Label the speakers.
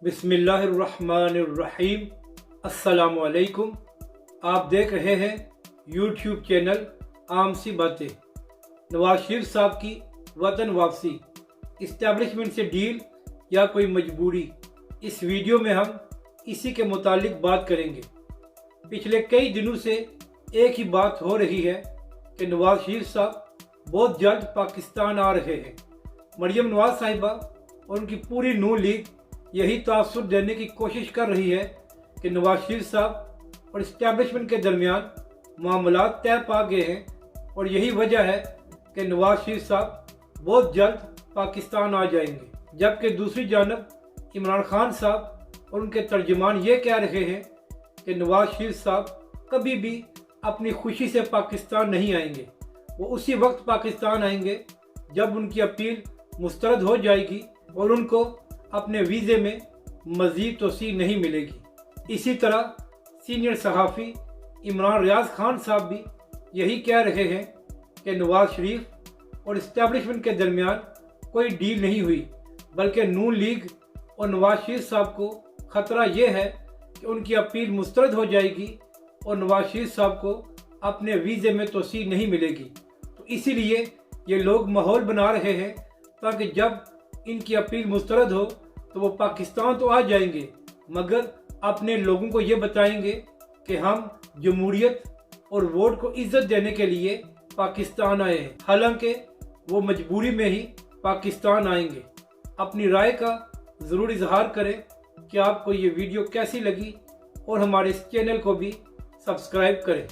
Speaker 1: बिस्मिल्लाहिर्रहमानिर्रहीम। अस्सलाम वालेकुम। आप देख रहे हैं यूट्यूब चैनल आम सी बातें। नवाज शरीफ साहब की वतन वापसी, इस्टेब्लिशमेंट से डील या कोई मजबूरी, इस वीडियो में हम इसी के मुतालिक बात करेंगे। पिछले कई दिनों से एक ही बात हो रही है कि नवाज शरीफ साहब बहुत जल्द पाकिस्तान आ रहे हैं। मरियम नवाज साहिबा और उनकी पूरी नून लीग यही तासुर देने की कोशिश कर रही है कि नवाज शरीफ साहब और इस्टेब्लिशमेंट के दरमियान मामलात तय पा गए हैं और यही वजह है कि नवाज शरीफ साहब बहुत जल्द पाकिस्तान आ जाएंगे। जबकि दूसरी जानब इमरान खान साहब और उनके तर्जुमान ये कह रहे हैं कि नवाज शरीफ साहब कभी भी अपनी खुशी से पाकिस्तान नहीं आएंगे। वो उसी वक्त पाकिस्तान आएंगे जब उनकी अपील मुस्तरद हो जाएगी और उनको अपने वीज़े में मज़ीद तोसी नहीं मिलेगी। इसी तरह सीनियर सहाफ़ी इमरान रियाज खान साहब भी यही कह रहे हैं कि नवाज शरीफ और इस्टेब्लिशमेंट के दरमियान कोई डील नहीं हुई, बल्कि नून लीग और नवाज शरीफ साहब को ख़तरा ये है कि उनकी अपील मुस्तरद हो जाएगी और नवाज शरीफ साहब को अपने वीज़े में तोसी नहीं मिलेगी। तो इसीलिए ये लोग माहौल बना रहे हैं ताकि जब इनकी अपील मुस्तरद हो तो वो पाकिस्तान तो आ जाएंगे, मगर अपने लोगों को ये बताएंगे कि हम जमहूरियत और वोट को इज्जत देने के लिए पाकिस्तान आए हैं। हालांकि वो मजबूरी में ही पाकिस्तान आएंगे। अपनी राय का ज़रूर इजहार करें कि आपको ये वीडियो कैसी लगी और हमारे इस चैनल को भी सब्सक्राइब करें।